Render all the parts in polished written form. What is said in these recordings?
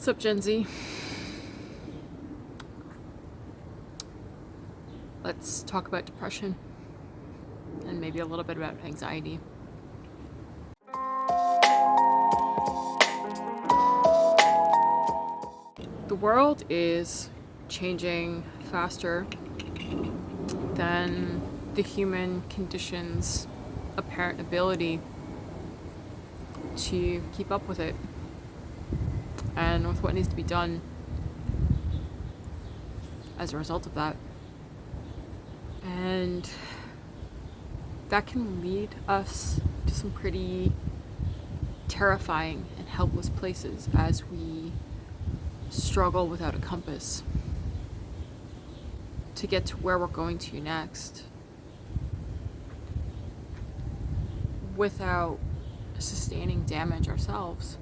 What's up, Gen Z? Let's talk about depression and maybe a little bit about anxiety. The world is changing faster than the human condition's apparent ability to keep up with it and with what needs to be done as a result of that. And that can lead us to some pretty terrifying and helpless places as we struggle without a compass to get to where we're going to next without sustaining damage ourselves.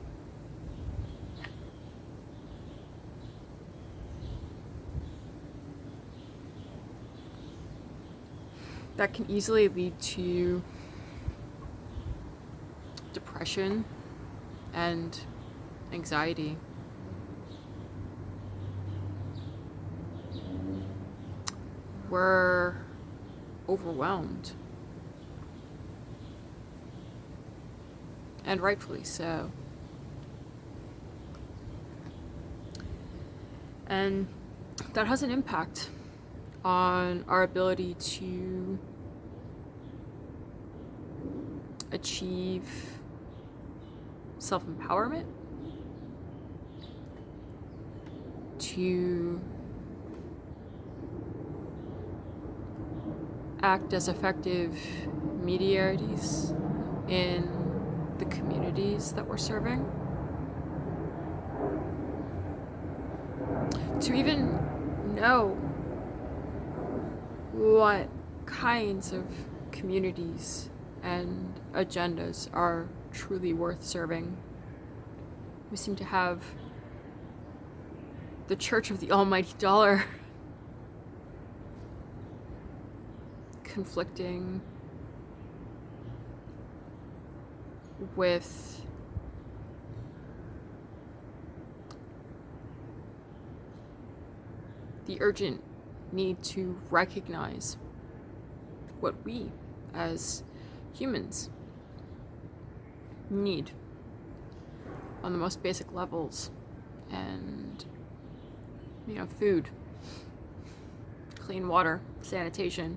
That can easily lead to depression and anxiety. We're overwhelmed. And rightfully so. And that has an impact on our ability to achieve self-empowerment, to act as effective mediators in the communities that we're serving, to even know what kinds of communities and agendas are truly worth serving. We seem to have the Church of the Almighty Dollar conflicting with the urgent need to recognize what we as humans need on the most basic levels. And food, clean water, sanitation,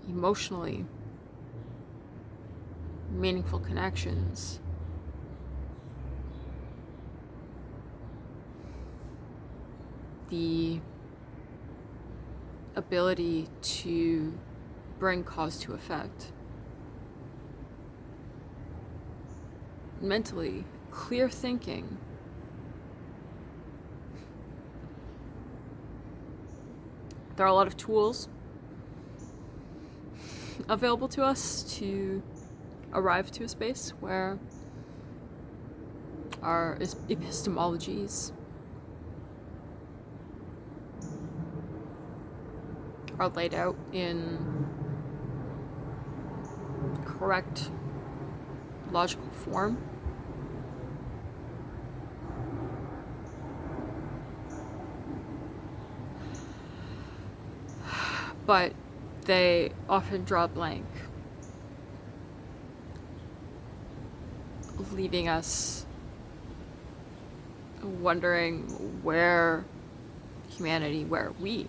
emotionally meaningful connections, the ability to bring cause to effect, mentally clear thinking, there are a lot of tools available to us to arrive to a space where our epistemologies are laid out in correct logical form. But they often draw blank, leaving us wondering where we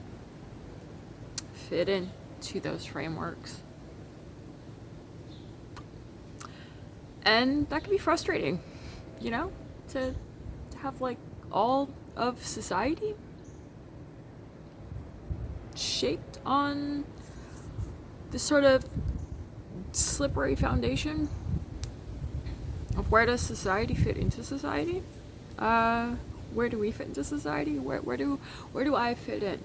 fit into those frameworks. And that can be frustrating, to have all of society shaped on this sort of slippery foundation of where does society fit into society? Where do we fit into society? Where do I fit in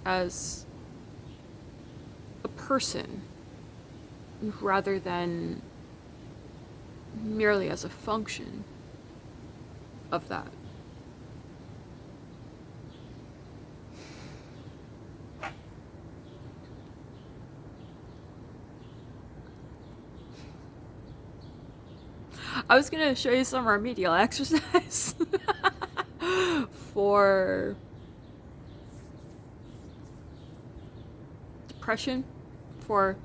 as a person rather than merely as a function of that? I was gonna show you some remedial exercise for depression, for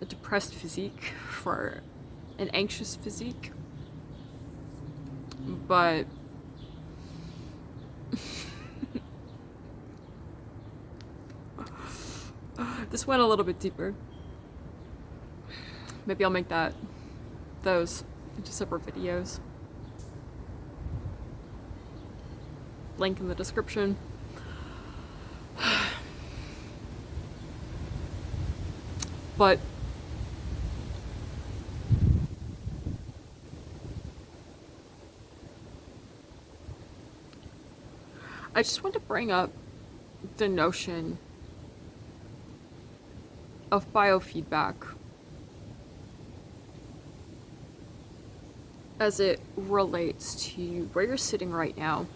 a depressed physique, for an anxious physique, but this went a little bit deeper. Maybe I'll make those into separate videos. Link in the description. But I just want to bring up the notion of biofeedback as it relates to where you're sitting right now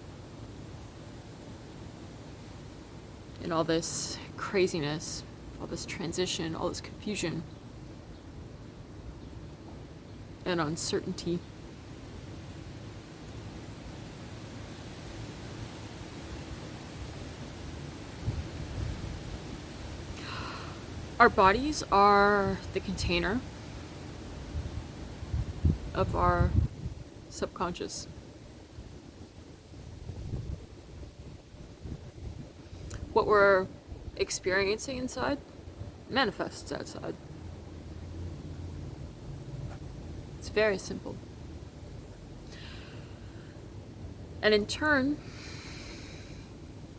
in all this craziness, all this transition, all this confusion and uncertainty. Our bodies are the container of our subconscious. What we're experiencing inside manifests outside. It's very simple. And in turn,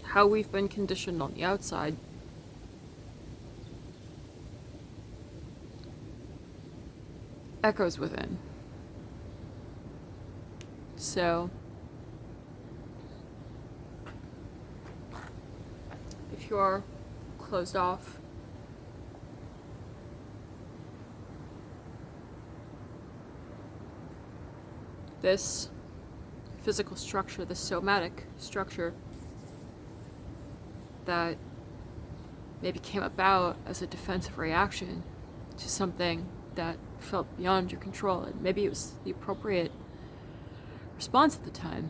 how we've been conditioned on the outside echoes within. So, if you're closed off, this physical structure, this somatic structure that maybe came about as a defensive reaction to something that felt beyond your control, and maybe it was the appropriate response at the time,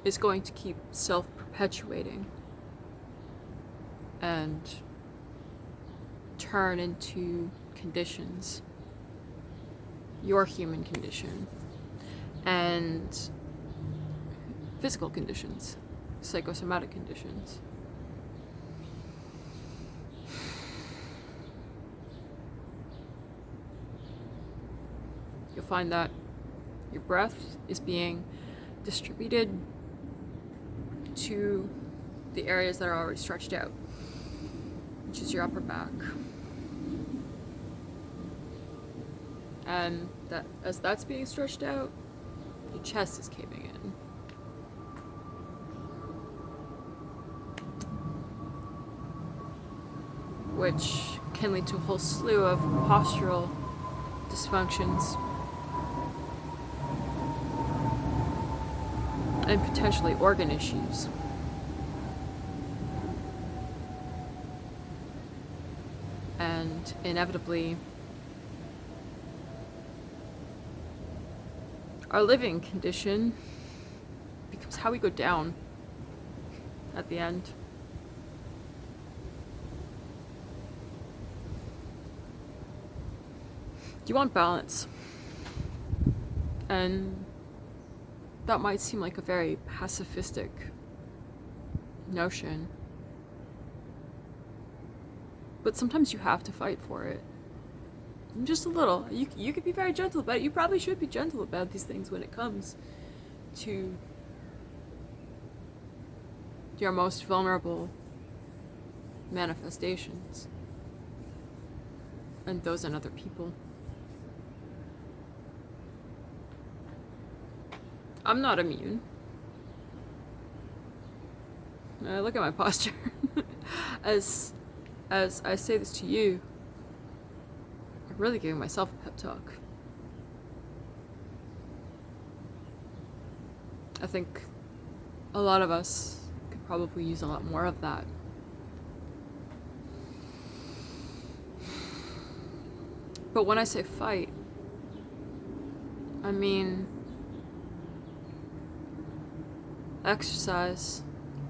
is going to keep self-perpetuating and turn into conditions, your human condition, and physical conditions, psychosomatic conditions. You'll find that your breath is being distributed to the areas that are already stretched out, which is your upper back. And that as that's being stretched out, your chest is caving in. Which can lead to a whole slew of postural dysfunctions and potentially organ issues. And inevitably, our living condition becomes how we go down at the end. You want balance. And that might seem like a very pacifistic notion. But sometimes you have to fight for it. Just a little. You could be very gentle about it. You probably should be gentle about these things when it comes to your most vulnerable manifestations. And those in other people. I'm not immune. Look at my posture. As I say this to you, I'm really giving myself a pep talk. I think a lot of us could probably use a lot more of that. But when I say fight, I mean exercise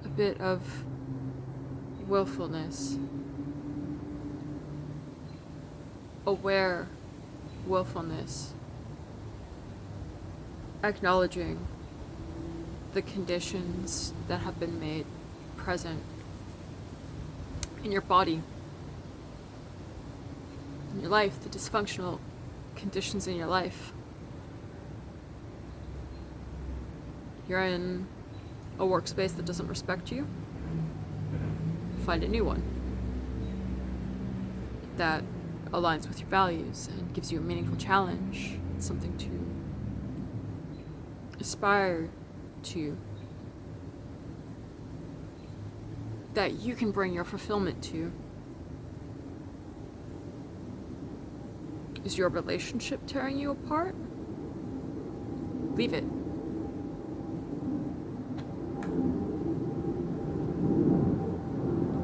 a bit of willfulness, aware willfulness, acknowledging the conditions that have been made present in your body, in your life, the dysfunctional conditions in your life. You're in a workspace that doesn't respect you. Find a new one that aligns with your values and gives you a meaningful challenge, something to aspire to, that you can bring your fulfillment to. Is your relationship tearing you apart? Leave it.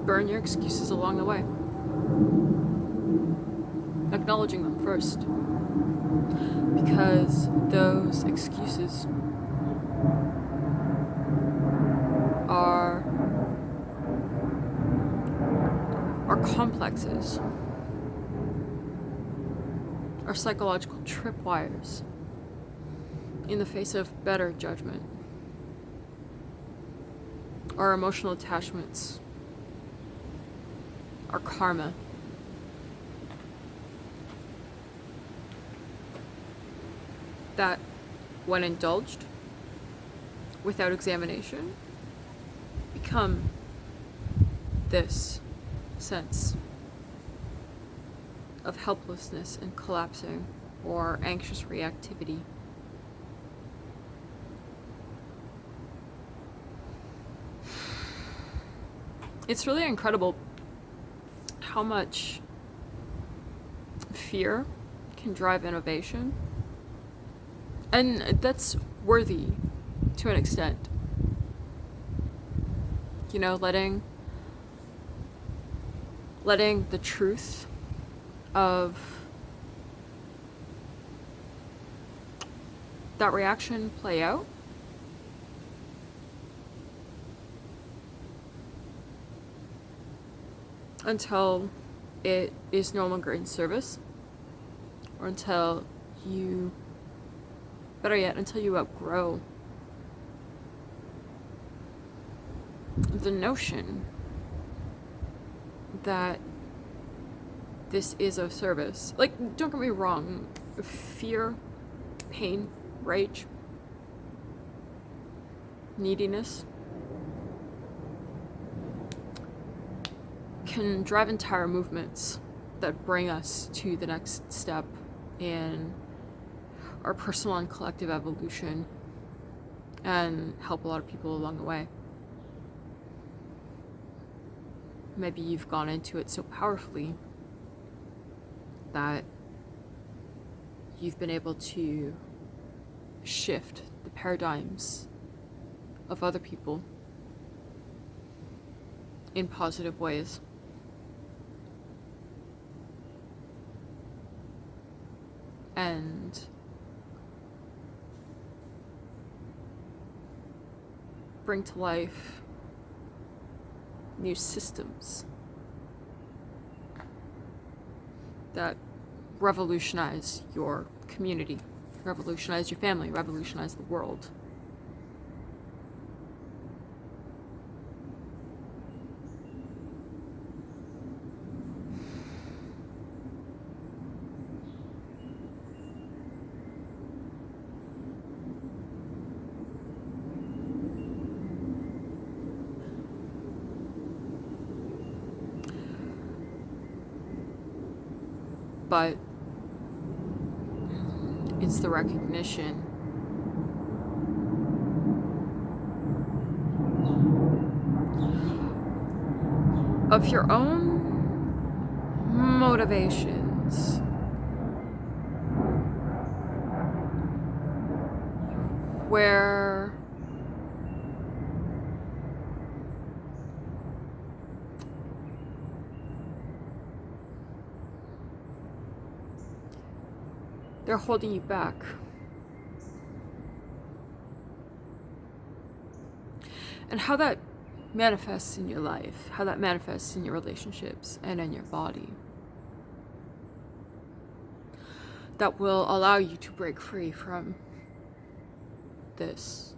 Burn your excuses along the way. Acknowledging them first. Because those excuses are complexes, are psychological tripwires in the face of better judgment. Our emotional attachments, our karma, that, when indulged without examination, become this sense of helplessness and collapsing or anxious reactivity. It's really incredible how much fear can drive innovation. And that's worthy to an extent. You know, letting the truth of that reaction play out. Until it is no longer in service, or until you, better yet, until you outgrow the notion that this is of service. Like, don't get me wrong, fear, pain, rage, neediness can drive entire movements that bring us to the next step in our personal and collective evolution and help a lot of people along the way. Maybe you've gone into it so powerfully that you've been able to shift the paradigms of other people in positive ways. And bring to life new systems that revolutionize your community, revolutionize your family, revolutionize the world. But it's the recognition of your own motivations, where They're holding you back. And how that manifests in your life, how that manifests in your relationships and in your body, that will allow you to break free from this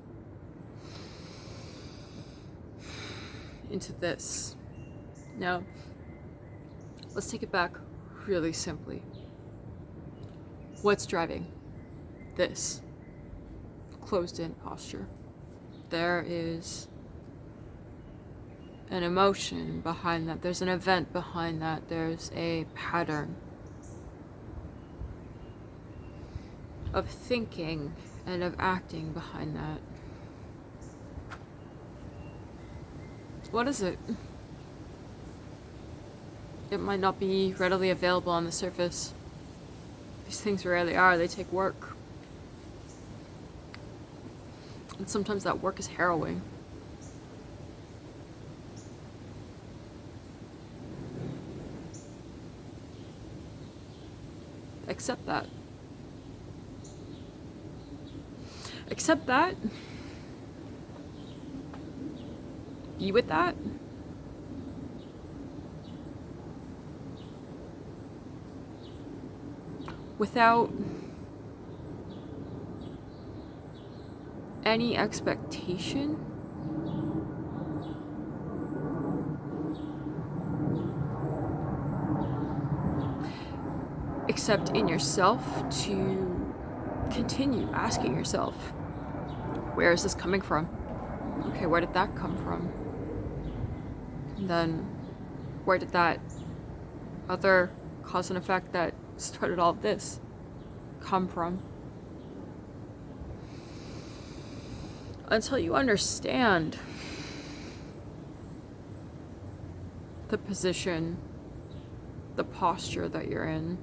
into this. Now, let's take it back really simply. What's driving this closed-in posture? There is an emotion behind that. There's an event behind that. There's a pattern of thinking and of acting behind that. What is it? It might not be readily available on the surface. These things rarely are. They take work. And sometimes that work is harrowing. Accept that. Accept that. Be with that. Without any expectation. Except in yourself to continue asking yourself, where is this coming from? Okay, where did that come from? And then, where did that other cause and effect that started all of this come from? Until you understand the position, the posture that you're in,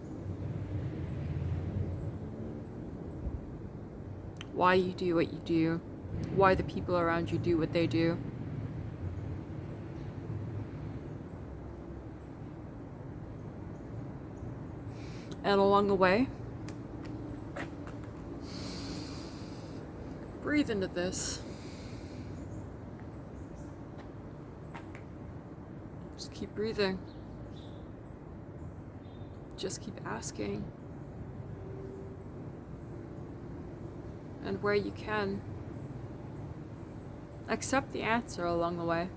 why you do what you do, why the people around you do what they do. And along the way, breathe into this. Just keep breathing. Just keep asking. And where you can, accept the answer along the way.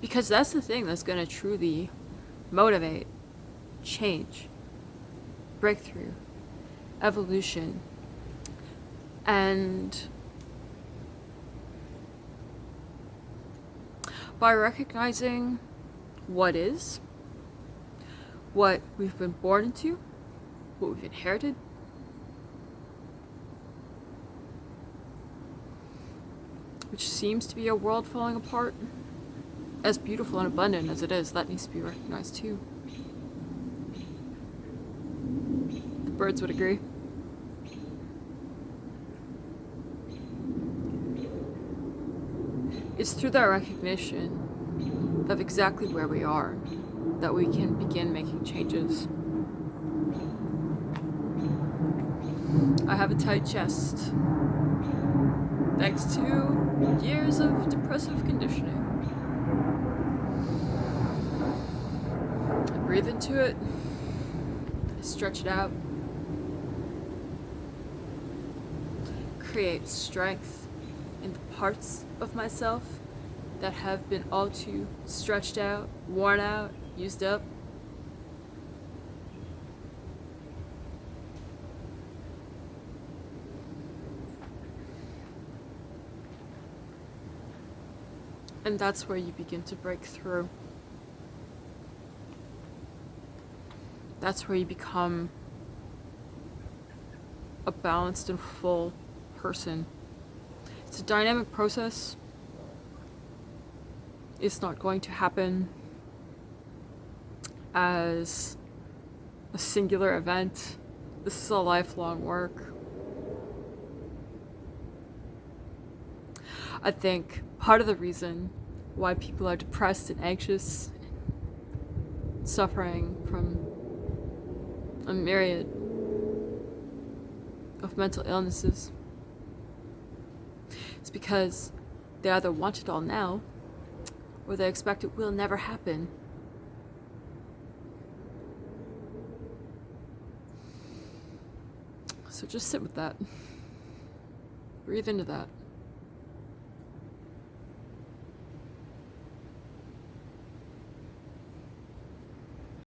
Because that's the thing that's going to truly motivate change, breakthrough, evolution, and by recognizing what is, what we've been born into, what we've inherited, which seems to be a world falling apart, as beautiful and abundant as it is, that needs to be recognized too. The birds would agree. It's through that recognition of exactly where we are that we can begin making changes. I have a tight chest, thanks to years of depressive conditioning. I breathe into it, I stretch it out, create strength in the parts of myself that have been all too stretched out, worn out, used up. And that's where you begin to break through. That's where you become a balanced and full person. It's a dynamic process. It's not going to happen as a singular event. This is a lifelong work. I think part of the reason why people are depressed and anxious suffering from a myriad of mental illnesses. It's because they either want it all now, or they expect it will never happen. So just sit with that. Breathe into that.